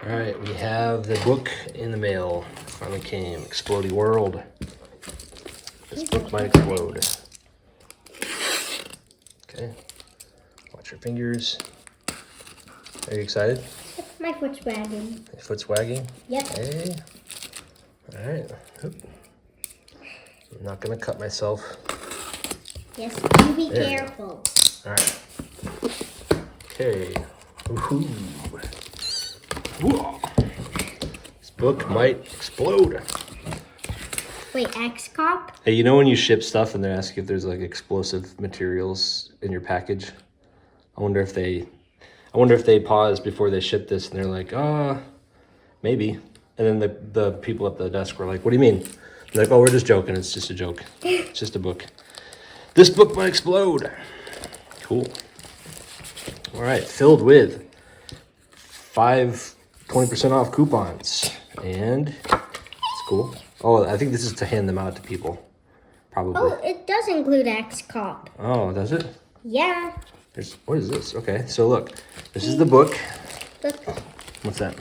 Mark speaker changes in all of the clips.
Speaker 1: All right, we have the book in the mail. Finally came. Explodey World. This book might explode. Okay. Watch your fingers. Are you excited?
Speaker 2: My foot's wagging.
Speaker 1: Your foot's wagging?
Speaker 2: Yep.
Speaker 1: Okay. All right. Oop. I'm not gonna cut myself.
Speaker 2: Yes, you be careful.
Speaker 1: All right. Okay. Woohoo. Whoa. This book might explode.
Speaker 2: Wait, X-Cop?
Speaker 1: Hey, you know when you ship stuff and they ask you if there's like explosive materials in your package? I wonder if they pause before they ship this and they're like, maybe. And then the people at the desk were like, what do you mean? They're like, oh, we're just joking. It's just a joke. It's just a book. This book might explode. Cool. All right, filled with 20% off coupons. And it's cool. Oh, I think this is to hand them out to people. Probably.
Speaker 2: Oh, it does include X-Cop.
Speaker 1: Oh, does it?
Speaker 2: Yeah.
Speaker 1: What is this? Okay, so look. This is the book.
Speaker 2: Look.
Speaker 1: What's that?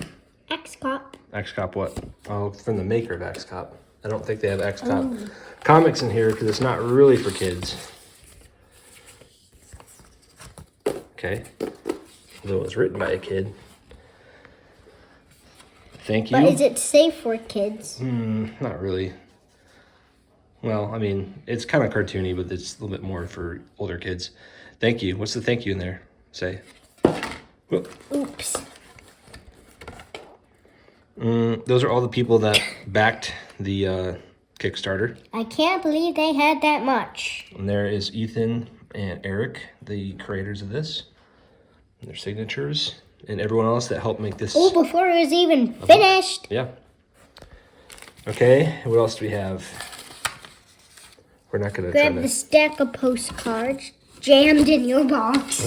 Speaker 2: X-Cop.
Speaker 1: X-Cop what? Oh, from the maker of X-Cop. I don't think they have X-Cop comics in here because it's not really for kids. Okay. Although it was written by a kid. Thank you.
Speaker 2: But is it safe for kids?
Speaker 1: Not really. Well, I mean, it's kind of cartoony, but it's a little bit more for older kids. Thank you. What's the thank you in there? Say. Whoop.
Speaker 2: Oops.
Speaker 1: Those are all the people that backed the Kickstarter.
Speaker 2: I can't believe they had that much.
Speaker 1: And there is Ethan and Eric, the creators of this. And their signatures. And everyone else that helped make this.
Speaker 2: Oh, before it was even finished.
Speaker 1: Yeah. Okay, what else do we have? We're not going to
Speaker 2: Grab the stack of postcards jammed in your box.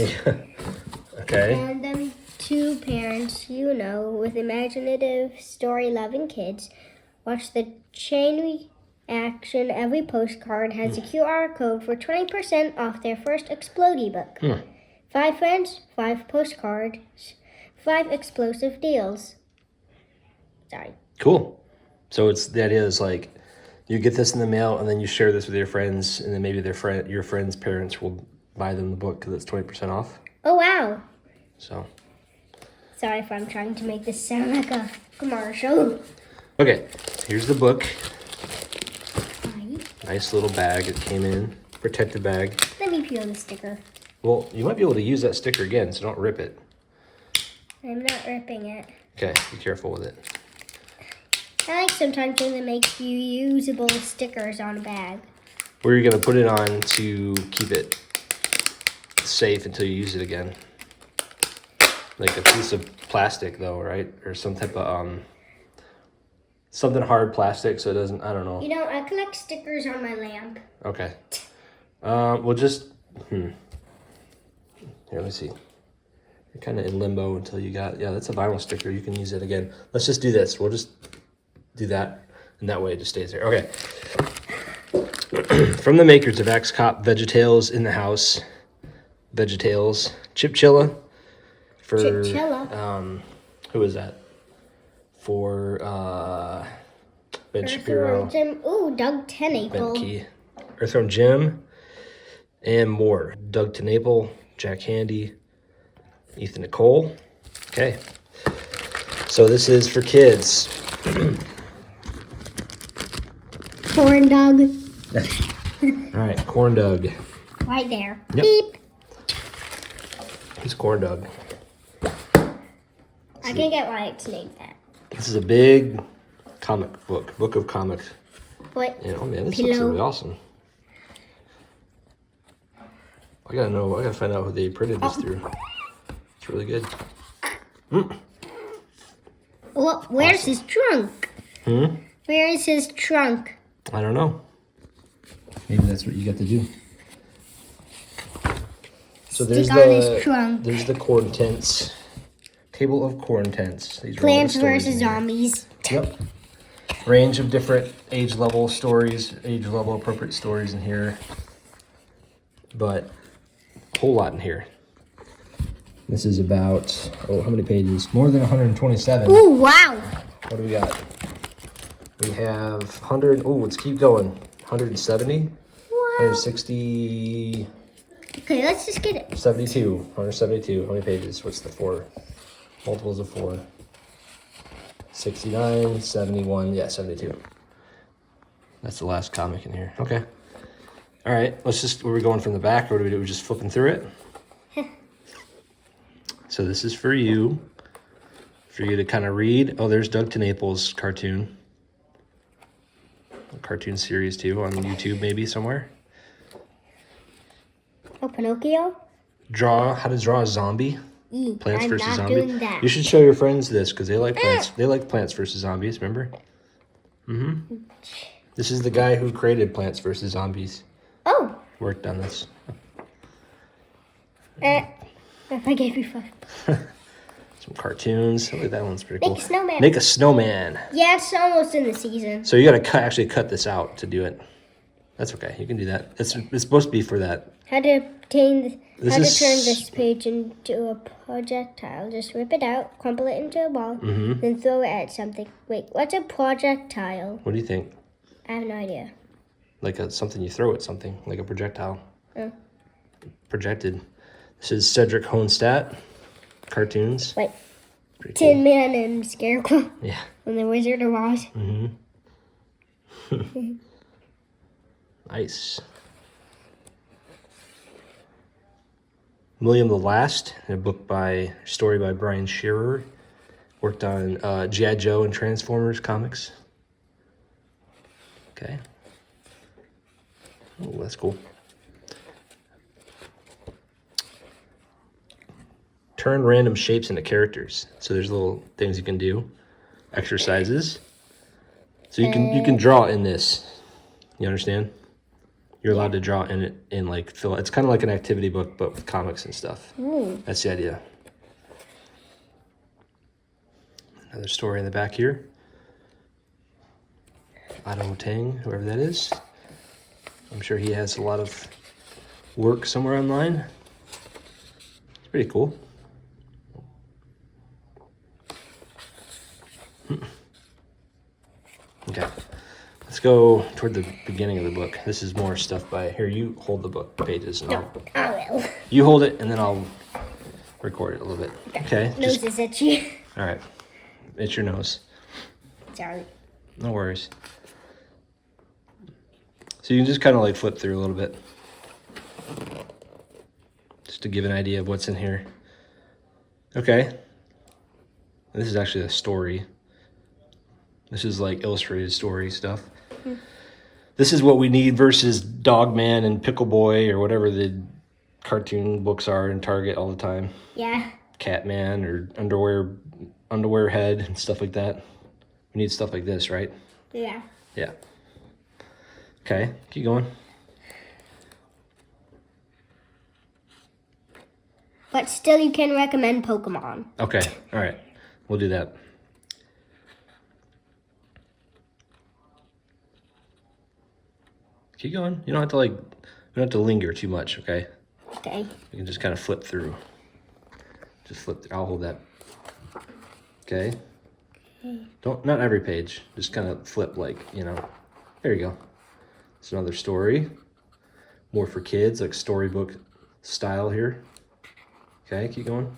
Speaker 1: Okay.
Speaker 2: And them two parents, you know, with imaginative, story-loving kids, watch the chain reaction. Every postcard has a QR code for 20% off their first Explodey book. 5 friends, 5 postcards, 5 explosive deals. Sorry.
Speaker 1: Cool. So the idea is like you get this in the mail and then you share this with your friends and then maybe your friends' parents will buy them the book because it's 20% off.
Speaker 2: Oh, wow.
Speaker 1: So.
Speaker 2: Sorry if I'm trying to make this sound like a commercial.
Speaker 1: Okay, here's the book.
Speaker 2: Right.
Speaker 1: Nice little bag. It came in. Protected bag.
Speaker 2: Let me peel the sticker.
Speaker 1: Well, you might be able to use that sticker again, so don't rip it.
Speaker 2: I'm not ripping it.
Speaker 1: Okay, be careful with it.
Speaker 2: I like sometimes when they make you usable stickers on a bag.
Speaker 1: Where are you going to put it on to keep it safe until you use it again? Like a piece of plastic, though, right? Or some type of, something hard plastic so it doesn't, I don't know.
Speaker 2: You know, I collect stickers on my lamp.
Speaker 1: Okay. We'll just, Here, let me see. You're kind of in limbo until you got, yeah, that's a vinyl sticker. You can use it again. Let's just do this. We'll just do that, and that way it just stays there. Okay. From the makers of X-Cop, Veggie Tales in the house. Veggie Tales. Chilla. For,
Speaker 2: Chilla.
Speaker 1: Who is that? For, Ben Shapiro.
Speaker 2: Ooh, Doug TenNapel.
Speaker 1: BentKey. Earthworm Jim. And more. Doug TenNapel, Jack Handy, Ethan Nicolle. Okay. So this is for kids.
Speaker 2: Corn Doug.
Speaker 1: All right, Corn Doug.
Speaker 2: Right there.
Speaker 1: Yep.
Speaker 2: Beep.
Speaker 1: He's Corn Doug.
Speaker 2: I can get why it's named that.
Speaker 1: This is a big comic book of comics.
Speaker 2: What?
Speaker 1: Yeah, oh man, this looks really awesome. I gotta find out who they printed this through. It's really good.
Speaker 2: Well, where's his trunk? Where is his trunk?
Speaker 1: I don't know. Maybe that's what you got to do. So there's the contents. Table of contents. These
Speaker 2: Plants vs. Zombies.
Speaker 1: Yep. Range of different age level stories, age level appropriate stories in here. But a whole lot in here. This is about, how many pages? More than 127.
Speaker 2: Ooh, wow.
Speaker 1: What do we got? We have 100, let's keep going. 170,
Speaker 2: Wow.
Speaker 1: 160,
Speaker 2: Okay, let's just get it.
Speaker 1: 72, 172. How many pages? What's the 4? Multiples of 4. 69, 71, yeah, 72. That's the last comic in here. Okay. All right, were we going from the back, or do we do just flipping through it? So this is for you to kind of read. Oh, there's Doug TenNapel's cartoon. A cartoon series too on YouTube maybe somewhere.
Speaker 2: Oh, Pinocchio?
Speaker 1: How to draw a zombie. Plants
Speaker 2: I'm
Speaker 1: vs.
Speaker 2: not
Speaker 1: Zombies.
Speaker 2: doing that.
Speaker 1: You should show your friends this because they like plants. They like Plants vs. Zombies, remember? This is the guy who created Plants vs. Zombies.
Speaker 2: Oh.
Speaker 1: Worked on this.
Speaker 2: If I gave you 5.
Speaker 1: Some cartoons. Look at that one's pretty cool.
Speaker 2: Make a snowman.
Speaker 1: Make a snowman.
Speaker 2: Yeah, it's almost in the season.
Speaker 1: So you got to actually cut this out to do it. That's okay. You can do that. It's supposed to be for that.
Speaker 2: How to turn
Speaker 1: This
Speaker 2: this page into a projectile. Just rip it out, crumple it into a ball, then throw it at something. Wait, what's a projectile?
Speaker 1: What do you think?
Speaker 2: I have no idea.
Speaker 1: Like something you throw at something, like a projectile.
Speaker 2: Oh.
Speaker 1: Projected. This is Cedric Hohnstadt. Cartoons.
Speaker 2: Wait,
Speaker 1: Pretty
Speaker 2: Tin Man and Scarecrow
Speaker 1: Yeah.
Speaker 2: and the Wizard of Oz.
Speaker 1: Nice. William the Last, a story by Brian Shearer. Worked on G.I. Joe and Transformers comics. Okay. Oh, that's cool. Turn random shapes into characters. So there's little things you can do. Exercises. So you can draw in this. You understand? You're allowed to draw in it fill. It's kind of like an activity book, but with comics and stuff.
Speaker 2: Ooh.
Speaker 1: That's the idea. Another story in the back here. Otto Tang, whoever that is. I'm sure he has a lot of work somewhere online. It's pretty cool. Okay. Let's go toward the beginning of the book. This is more stuff by... Here, you hold the book pages. And
Speaker 2: I will.
Speaker 1: You hold it, and then I'll record it a little bit. Okay?
Speaker 2: Nose is itchy.
Speaker 1: All right. It's your nose.
Speaker 2: Sorry.
Speaker 1: No worries. So you can just kind of flip through a little bit. Just to give an idea of what's in here. Okay. This is actually a story. This is illustrated story stuff. This is what we need versus Dogman and Pickle Boy or whatever the cartoon books are in Target all the time.
Speaker 2: Yeah.
Speaker 1: Catman or underwear head and stuff like that. We need stuff like this, right?
Speaker 2: Yeah.
Speaker 1: Yeah. Okay, keep going.
Speaker 2: But still, you can recommend Pokemon.
Speaker 1: Okay, all right. We'll do that. Keep going. You don't have to you don't have to linger too much, okay?
Speaker 2: Okay.
Speaker 1: You can just kind of flip through. Just flip through. I'll hold that. Okay? Not every page. Just kind of flip there you go. It's another story. More for kids, like storybook style here. Okay, keep going.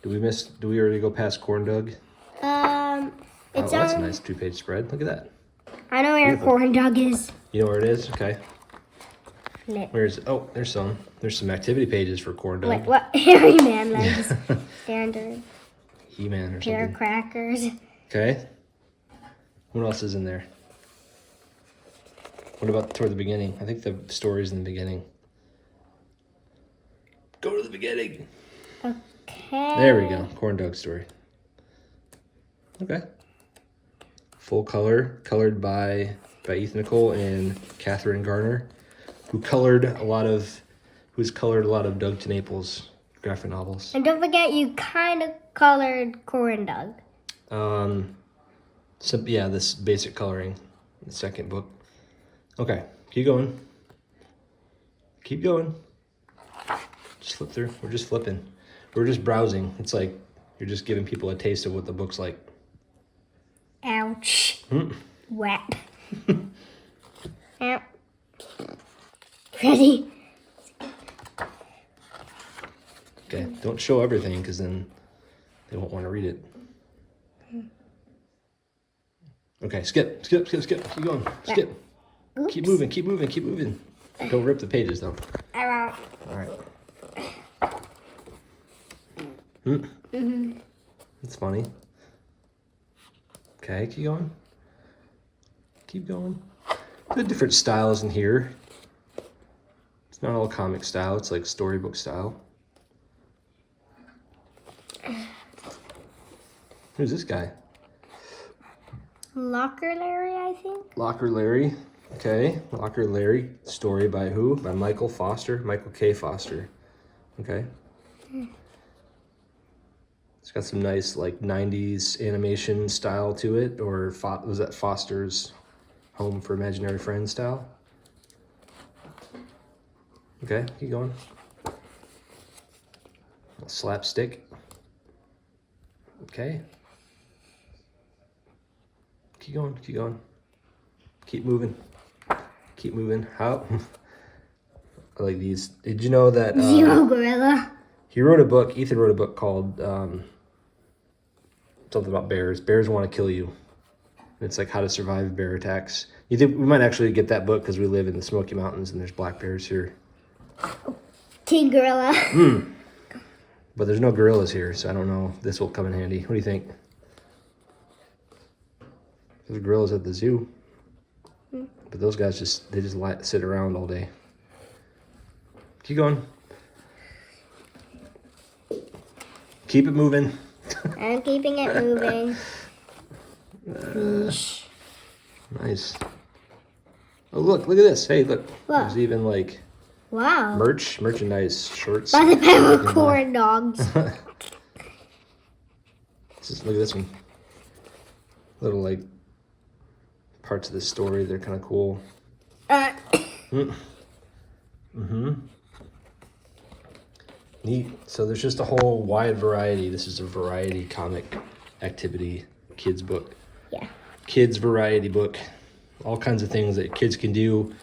Speaker 1: Do we already go past Corn Dog?
Speaker 2: It's
Speaker 1: that's a nice 2-page spread. Look at that.
Speaker 2: I know where Corn Dog is.
Speaker 1: You know where it is? Okay.
Speaker 2: No.
Speaker 1: There's some activity pages for Corn Dog.
Speaker 2: Wait, what? Hairy Man legs. Standard.
Speaker 1: He-Man or
Speaker 2: Pear
Speaker 1: something.
Speaker 2: crackers.
Speaker 1: Okay. What else is in there? What about toward the beginning? I think the story's in the beginning. Go to the beginning.
Speaker 2: Okay.
Speaker 1: There we go. Corn Dog story. Okay. Full color, colored by Ethan Nicolle and Catherine Garner, who's colored a lot of Doug TenNapel's graphic novels.
Speaker 2: And don't forget, you kind of colored Corn Dog.
Speaker 1: This basic coloring, the second book. Okay, keep going. Keep going. Just flip through. We're just flipping. We're just browsing. It's like you're just giving people a taste of what the book's like.
Speaker 2: Ouch. Wet. Ow. Ready?
Speaker 1: Okay, don't show everything because then they won't want to read it. Okay, skip. Keep going. Skip.
Speaker 2: Oops.
Speaker 1: Keep moving. Don't rip the pages though.
Speaker 2: I won't.
Speaker 1: All right. That's funny. Okay, keep going. The different styles in here. It's not all comic style. It's like storybook style. Who's this guy?
Speaker 2: Locker Larry, I think.
Speaker 1: Locker Larry. Okay, Locker Larry. Story by who? By Michael K. Foster. Okay. It's got some nice like 90s animation style to it, or was that Foster's Home for Imaginary Friends style? Okay, keep going. Slapstick. Okay. Keep going. Keep moving. How? I like these. Did you know that
Speaker 2: Zero Gorilla.
Speaker 1: Ethan wrote a book called something about bears. Bears want to kill you. And it's like how to survive bear attacks. You think we might actually get that book because we live in the Smoky Mountains and there's black bears here.
Speaker 2: King Gorilla.
Speaker 1: But there's no gorillas here, so I don't know if this will come in handy. What do you think? There's gorillas at the zoo. But those guys just sit around all day. Keep going. Keep it moving.
Speaker 2: I'm keeping it moving.
Speaker 1: Nice. Oh, look at this. Hey, look.
Speaker 2: What?
Speaker 1: There's even like
Speaker 2: Wow.
Speaker 1: merchandise, shorts.
Speaker 2: By the power of corn dogs.
Speaker 1: Look at this one. Little like parts of the story. They're kind of cool. Neat. So there's just a whole wide variety. This is a variety comic activity kids book.
Speaker 2: Yeah.
Speaker 1: Kids variety book. All kinds of things that kids can do.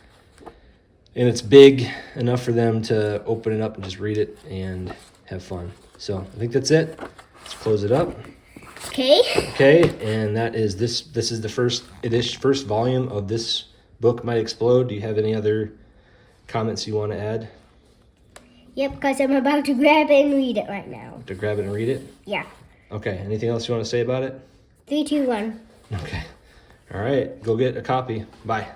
Speaker 1: And it's big enough for them to open it up and just read it and have fun. So I think that's it. Let's close it up.
Speaker 2: Okay.
Speaker 1: Okay, and that is this. This is the first volume of this book, Might Explode. Do you have any other comments you want to add?
Speaker 2: Yep, because I'm about to grab it and read it right now.
Speaker 1: To grab it and read it?
Speaker 2: Yeah.
Speaker 1: Okay, anything else you want to say about it?
Speaker 2: 3, 2, 1.
Speaker 1: Okay. All right, go get a copy. Bye.